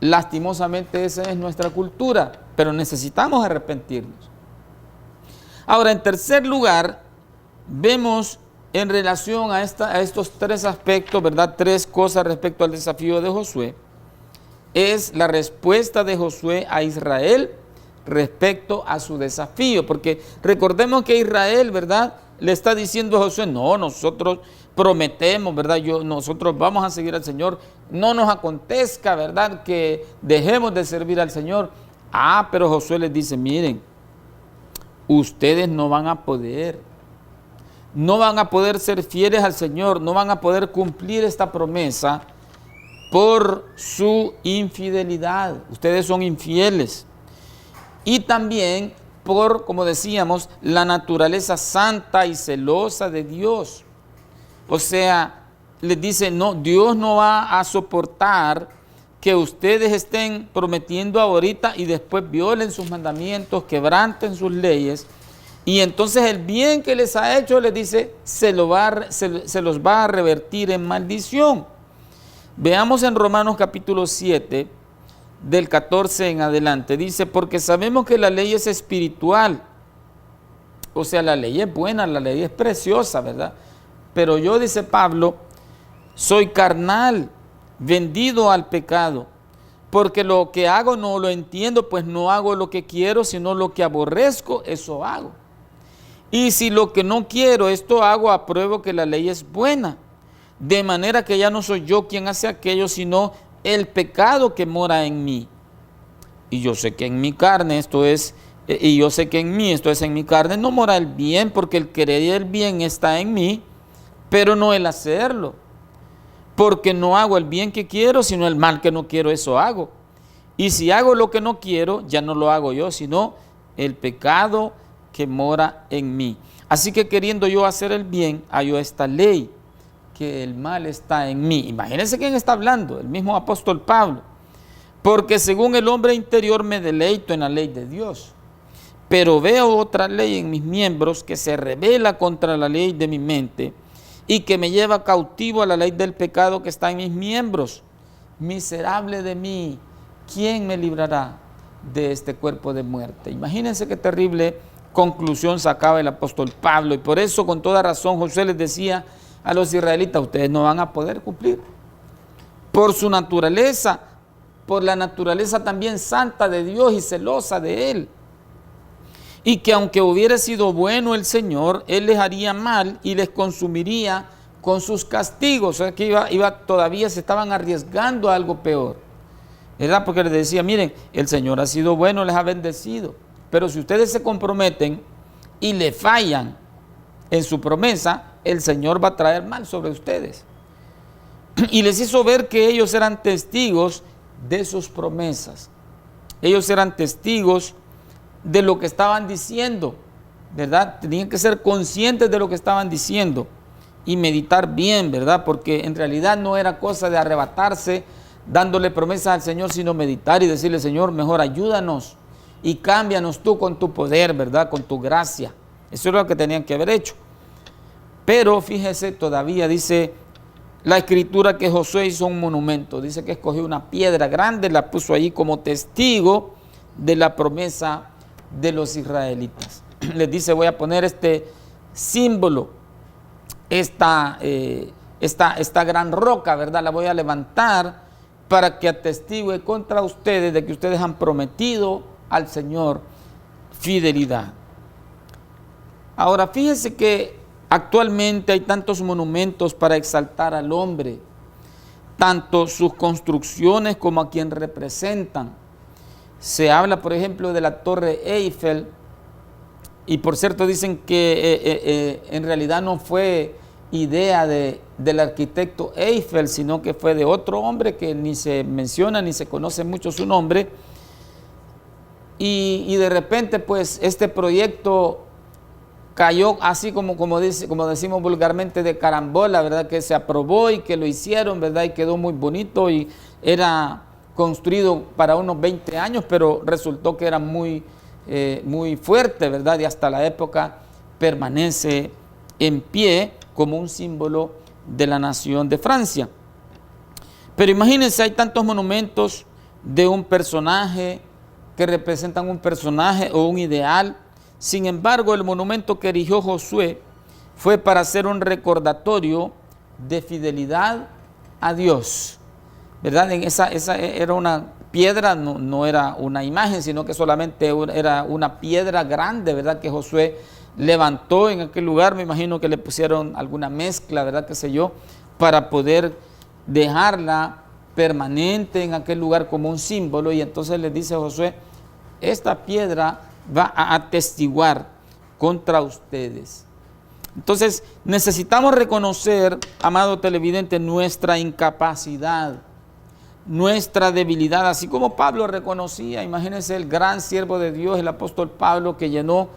lastimosamente esa es nuestra cultura, pero necesitamos arrepentirnos. Ahora, en tercer lugar, vemos en relación a estos tres aspectos, ¿verdad? Tres cosas respecto al desafío de Josué. Es la respuesta de Josué a Israel respecto a su desafío, porque recordemos que Israel, ¿verdad?, le está diciendo a Josué, no, nosotros prometemos, ¿verdad?, nosotros vamos a seguir al Señor, no nos acontezca, ¿verdad?, que dejemos de servir al Señor. Pero Josué les dice, miren, ustedes no van a poder ser fieles al Señor, no van a poder cumplir esta promesa por su infidelidad. Ustedes son infieles. Y también por, como decíamos, la naturaleza santa y celosa de Dios. O sea, les dice, no, Dios no va a soportar que ustedes estén prometiendo ahorita y después violen sus mandamientos, quebranten sus leyes. Y entonces el bien que les ha hecho, les dice, se los va a revertir en maldición. Veamos en Romanos capítulo 7, del 14 en adelante. Dice, porque sabemos que la ley es espiritual. O sea, la ley es buena, la ley es preciosa, ¿verdad? Pero yo, dice Pablo, soy carnal, vendido al pecado. Porque lo que hago no lo entiendo, pues no hago lo que quiero, sino lo que aborrezco, eso hago. Y si lo que no quiero, esto hago, apruebo que la ley es buena. De manera que ya no soy yo quien hace aquello, sino el pecado que mora en mí. Y yo sé que en mi carne esto es, en mi carne no mora el bien, porque el querer y el bien está en mí, pero no el hacerlo. Porque no hago el bien que quiero, sino el mal que no quiero, eso hago. Y si hago lo que no quiero, ya no lo hago yo, sino el pecado que mora en mí. Así que queriendo yo hacer el bien, hallo esta ley, que el mal está en mí. Imagínense quién está hablando, el mismo apóstol Pablo. Porque según el hombre interior me deleito en la ley de Dios, pero veo otra ley en mis miembros que se rebela contra la ley de mi mente y que me lleva cautivo a la ley del pecado que está en mis miembros. Miserable de mí, ¿quién me librará de este cuerpo de muerte? Imagínense qué terrible conclusión sacaba el apóstol Pablo, y por eso con toda razón Josué les decía a los israelitas, ustedes no van a poder cumplir por su naturaleza, por la naturaleza también santa de Dios y celosa de Él, y que aunque hubiera sido bueno el Señor, Él les haría mal y les consumiría con sus castigos. O sea que todavía se estaban arriesgando a algo peor, ¿verdad? Porque les decía, miren, el Señor ha sido bueno, les ha bendecido, pero si ustedes se comprometen y le fallan en su promesa, el Señor va a traer mal sobre ustedes. y les hizo ver que ellos eran testigos de sus promesas. Ellos eran testigos de lo que estaban diciendo, ¿verdad? Tenían que ser conscientes de lo que estaban diciendo y meditar bien, ¿verdad? Porque en realidad no era cosa de arrebatarse dándole promesas al Señor, sino meditar y decirle: Señor, mejor ayúdanos y cámbianos tú con tu poder, ¿verdad? Con tu gracia. Eso es lo que tenían que haber hecho. Pero fíjese, todavía dice la Escritura que Josué hizo un monumento. Dice que escogió una piedra grande, la puso allí como testigo de la promesa de los israelitas. Les dice: voy a poner este símbolo, esta gran roca, ¿verdad? La voy a levantar para que atestigue contra ustedes de que ustedes han prometido al Señor fidelidad. Ahora, fíjense que actualmente hay tantos monumentos para exaltar al hombre, tanto sus construcciones como a quien representan. Se habla, por ejemplo, de la Torre Eiffel, y por cierto dicen que en realidad no fue idea del arquitecto Eiffel, sino que fue de otro hombre que ni se menciona ni se conoce mucho su nombre, y de repente pues este proyecto cayó así como decimos vulgarmente, de carambola, ¿verdad? Que se aprobó y que lo hicieron, ¿verdad? Y quedó muy bonito y era construido para unos 20 años, pero resultó que era muy fuerte, ¿verdad? Y hasta la época permanece en pie como un símbolo de la nación de Francia. Pero imagínense, hay tantos monumentos de un personaje que representan un personaje o un ideal. Sin embargo, el monumento que erigió Josué fue para hacer un recordatorio de fidelidad a Dios, ¿verdad? Esa era una piedra, no era una imagen, sino que solamente era una piedra grande, ¿verdad? Que Josué levantó en aquel lugar. Me imagino que le pusieron alguna mezcla, ¿verdad? Qué sé yo, para poder dejarla permanente en aquel lugar como un símbolo. Y entonces le dice a Josué: esta piedra va a atestiguar contra ustedes. Entonces necesitamos reconocer, amado televidente, nuestra incapacidad, nuestra debilidad, así como Pablo reconocía. Imagínense el gran siervo de Dios, el apóstol Pablo, que llenó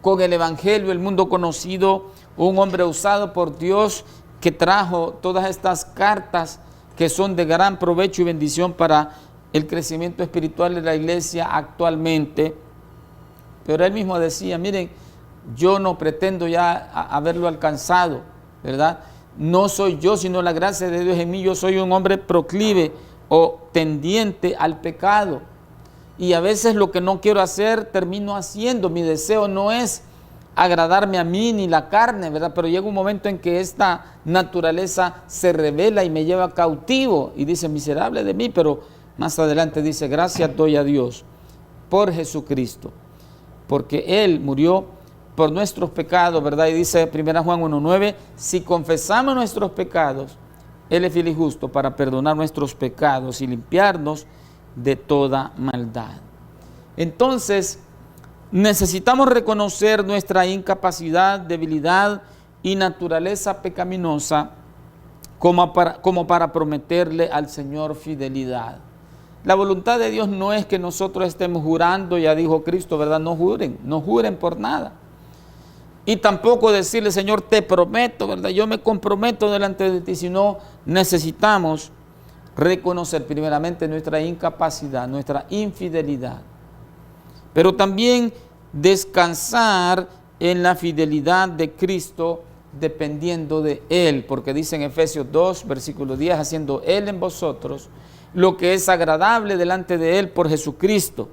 con el evangelio el mundo conocido, un hombre usado por Dios, que trajo todas estas cartas que son de gran provecho y bendición para el crecimiento espiritual de la iglesia actualmente. Pero él mismo decía: miren, yo no pretendo ya haberlo alcanzado, ¿verdad? No soy yo, sino la gracia de Dios en mí. Yo soy un hombre proclive o tendiente al pecado. Y a veces lo que no quiero hacer, termino haciendo. Mi deseo no es agradarme a mí ni la carne, ¿verdad? Pero llega un momento en que esta naturaleza se revela y me lleva cautivo. Y dice: miserable de mí. Pero más adelante dice: gracias doy a Dios por Jesucristo, porque Él murió por nuestros pecados, ¿verdad? Y dice 1 Juan 1:9: si confesamos nuestros pecados, Él es fiel y justo para perdonar nuestros pecados y limpiarnos de toda maldad. Entonces, necesitamos reconocer nuestra incapacidad, debilidad y naturaleza pecaminosa como para prometerle al Señor fidelidad. La voluntad de Dios no es que nosotros estemos jurando, ya dijo Cristo, ¿verdad? No juren por nada. Y tampoco decirle: Señor, te prometo, ¿verdad? Yo me comprometo delante de ti, sino necesitamos reconocer primeramente nuestra incapacidad, nuestra infidelidad, pero también descansar en la fidelidad de Cristo dependiendo de Él, porque dice en Efesios 2, versículo 10, haciendo Él en vosotros lo que es agradable delante de Él por Jesucristo.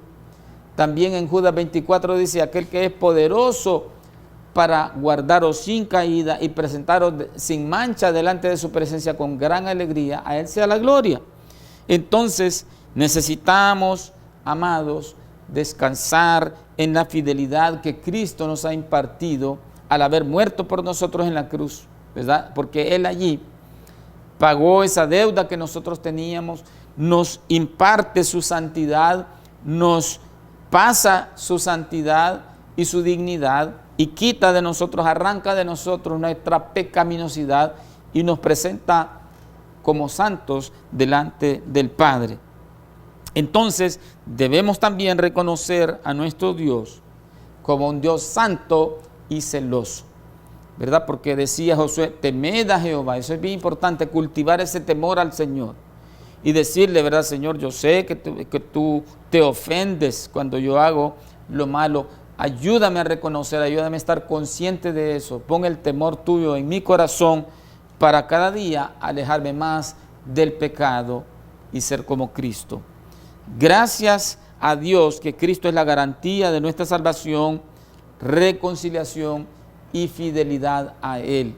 También en Judas 24 dice: aquel que es poderoso para guardaros sin caída y presentaros sin mancha delante de su presencia con gran alegría, a Él sea la gloria. Entonces necesitamos, amados, descansar en la fidelidad que Cristo nos ha impartido al haber muerto por nosotros en la cruz, ¿verdad? Porque Él allí pagó esa deuda que nosotros teníamos, nos imparte su santidad, nos pasa su santidad y su dignidad, y quita de nosotros, arranca de nosotros nuestra pecaminosidad y nos presenta como santos delante del Padre. Entonces debemos también reconocer a nuestro Dios como un Dios santo y celoso, ¿verdad? Porque decía Josué, temed a Jehová. Eso es bien importante, cultivar ese temor al Señor y decirle, ¿verdad, Señor? Yo sé que tú te ofendes cuando yo hago lo malo. Ayúdame a reconocer, ayúdame a estar consciente de eso. Pon el temor tuyo en mi corazón para cada día alejarme más del pecado y ser como Cristo. Gracias a Dios que Cristo es la garantía de nuestra salvación, reconciliación y fidelidad a Él.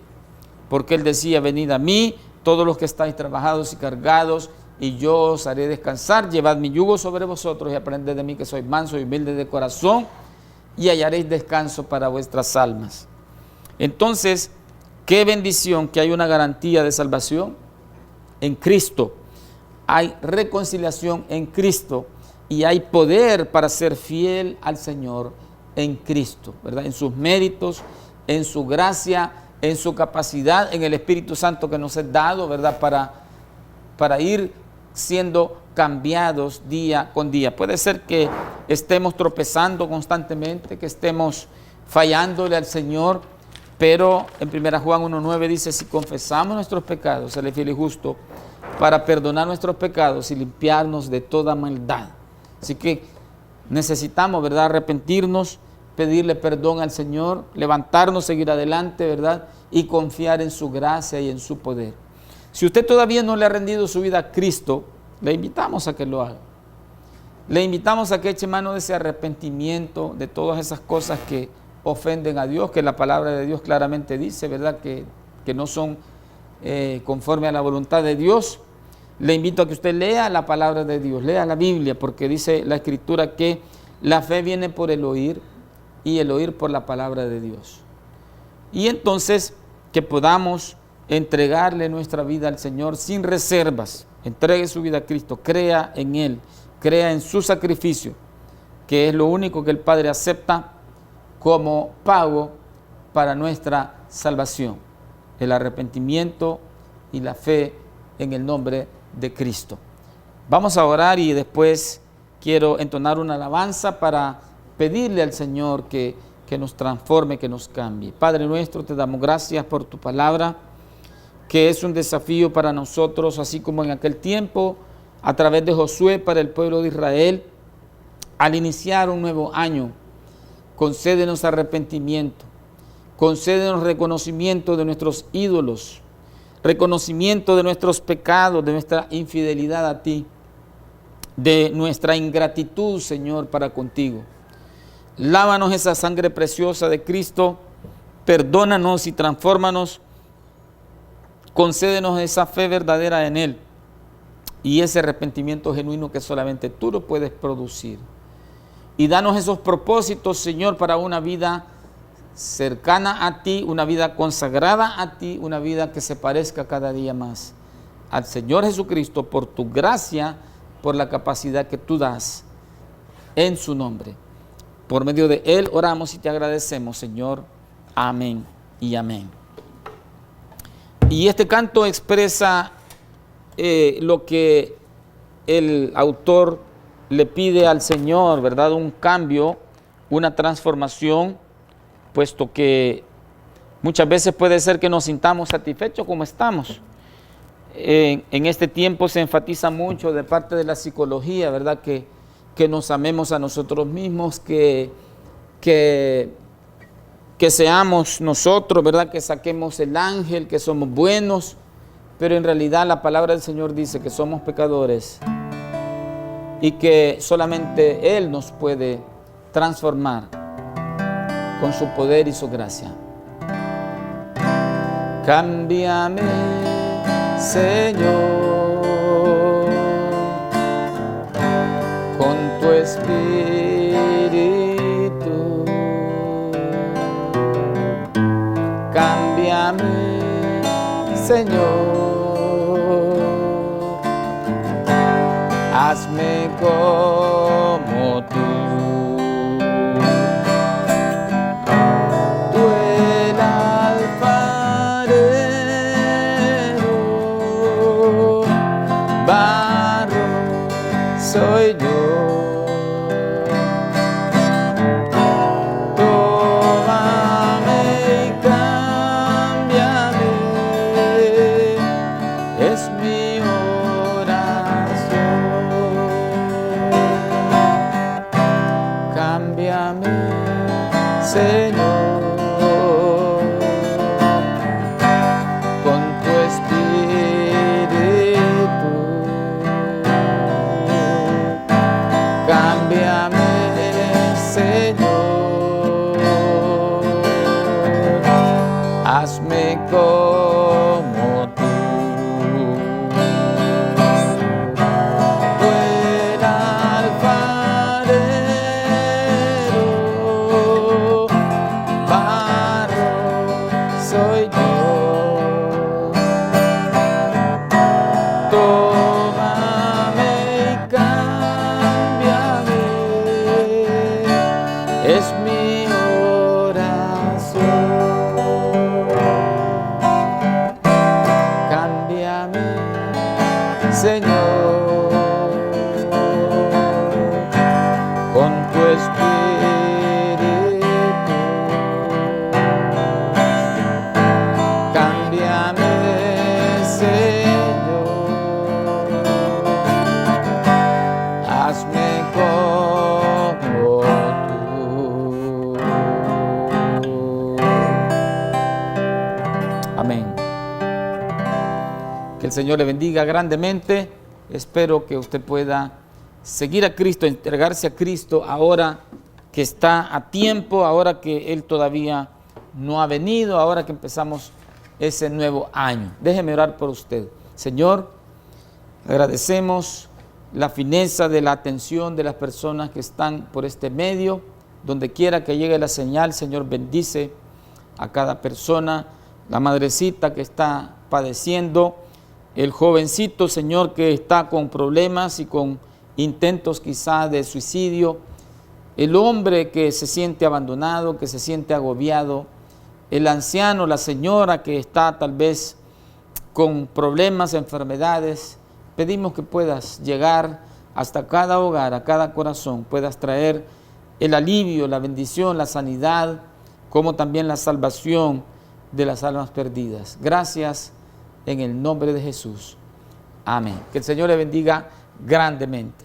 Porque Él decía, venid a mí, todos los que estáis trabajados y cargados, y yo os haré descansar. Llevad mi yugo sobre vosotros y aprended de mí, que soy manso y humilde de corazón, y hallaréis descanso para vuestras almas. Entonces, qué bendición que hay una garantía de salvación en Cristo. Hay reconciliación en Cristo y hay poder para ser fiel al Señor en Cristo, ¿verdad? En sus méritos, en su gracia, en su capacidad, en el Espíritu Santo que nos es dado, ¿verdad? Para ir siendo cambiados día con día. Puede ser que estemos tropezando constantemente, que estemos fallándole al Señor, pero en 1 Juan 1:9 dice, si confesamos nuestros pecados, Él es fiel y justo para perdonar nuestros pecados y limpiarnos de toda maldad. Así que necesitamos, ¿verdad?, arrepentirnos, pedirle perdón al Señor, levantarnos, seguir adelante, ¿verdad?, y confiar en su gracia y en su poder. Si usted todavía no le ha rendido su vida a Cristo, le invitamos a que lo haga. Le invitamos a que eche mano de ese arrepentimiento, de todas esas cosas que ofenden a Dios, que la palabra de Dios claramente dice, ¿verdad?, que no son conforme a la voluntad de Dios. Le invito a que usted lea la palabra de Dios, lea la Biblia, porque dice la Escritura que la fe viene por el oír y el oír por la palabra de Dios. Y entonces que podamos entregarle nuestra vida al Señor sin reservas. Entregue su vida a Cristo, crea en Él, crea en su sacrificio, que es lo único que el Padre acepta como pago para nuestra salvación, el arrepentimiento y la fe en el nombre de Cristo. Vamos a orar y después quiero entonar una alabanza para pedirle al Señor que nos transforme, que nos cambie. Padre nuestro, te damos gracias por tu palabra, que es un desafío para nosotros, así como en aquel tiempo, a través de Josué para el pueblo de Israel, al iniciar un nuevo año. Concédenos arrepentimiento, concédenos reconocimiento de nuestros ídolos, reconocimiento de nuestros pecados, de nuestra infidelidad a ti, de nuestra ingratitud, Señor, para contigo. Lávanos esa sangre preciosa de Cristo, perdónanos y transfórmanos, concédenos esa fe verdadera en Él y ese arrepentimiento genuino que solamente tú lo puedes producir. Y danos esos propósitos, Señor, para una vida cercana a ti, una vida consagrada a ti, una vida que se parezca cada día más al Señor Jesucristo, por tu gracia, por la capacidad que tú das, en su nombre. Por medio de Él oramos y te agradecemos, Señor. Amén y amén. Y este canto expresa lo que el autor le pide al Señor, ¿verdad? Un cambio, una transformación, puesto que muchas veces puede ser que nos sintamos satisfechos como estamos. En este tiempo se enfatiza mucho de parte de la psicología, ¿verdad? Que nos amemos a nosotros mismos, que seamos nosotros, ¿verdad? Que saquemos el ángel, que somos buenos, pero en realidad la palabra del Señor dice que somos pecadores y que solamente Él nos puede transformar con su poder y su gracia. Cámbiame, Señor, con tu Espíritu. Cámbiame, Señor, hazme como tú. Tú el alfarero, cámbiame, Señor, con tu espíritu. Cámbiame, Señor, hazme como tú. Tú el alfarero, barro soy yo. Tómame y cámbiame, es mi oración. Cámbiame, Señor, con tu espíritu. Cámbiame, Señor, hazme como tú. Amén. Que el Señor le bendiga grandemente. Espero que usted pueda seguir a Cristo, entregarse a Cristo ahora que está a tiempo, ahora que Él todavía no ha venido, ahora que empezamos ese nuevo año. Déjeme orar por usted. Señor, agradecemos la fineza de la atención de las personas que están por este medio. Donde quiera que llegue la señal, Señor, bendice a cada persona, la madrecita que está padeciendo, el jovencito, Señor, que está con problemas y con intentos quizá de suicidio, el hombre que se siente abandonado, que se siente agobiado, el anciano, la señora que está tal vez con problemas, enfermedades. Pedimos que puedas llegar hasta cada hogar, a cada corazón, puedas traer el alivio, la bendición, la sanidad, como también la salvación de las almas perdidas. Gracias en el nombre de Jesús. Amén. Que el Señor le bendiga grandemente.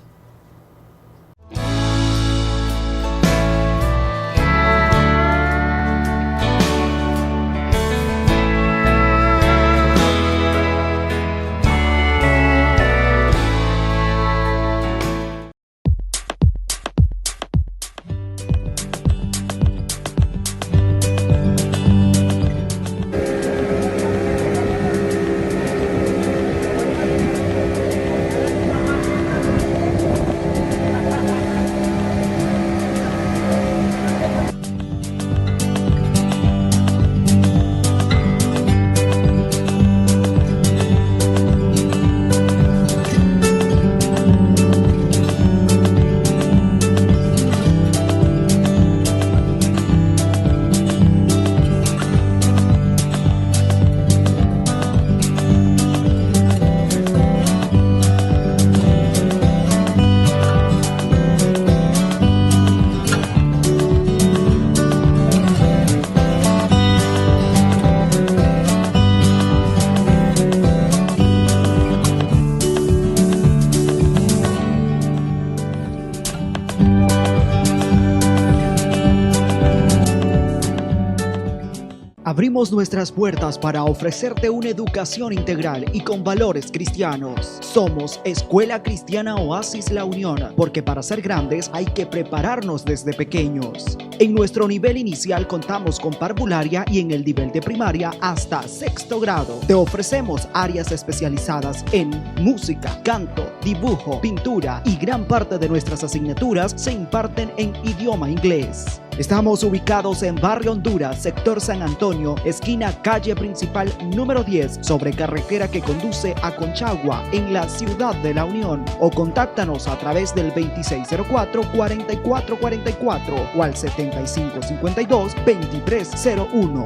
Abrimos nuestras puertas para ofrecerte una educación integral y con valores cristianos. Somos Escuela Cristiana Oasis La Unión, porque para ser grandes hay que prepararnos desde pequeños. En nuestro nivel inicial contamos con parvularia y en el nivel de primaria hasta sexto grado. Te ofrecemos áreas especializadas en música, canto, dibujo, pintura y gran parte de nuestras asignaturas se imparten en idioma inglés. Estamos ubicados en Barrio Honduras, sector San Antonio, esquina calle principal número 10, sobre carretera que conduce a Conchagua, en la ciudad de La Unión. O contáctanos a través del 2604-4444 o al 7552-2301.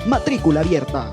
Matrícula abierta.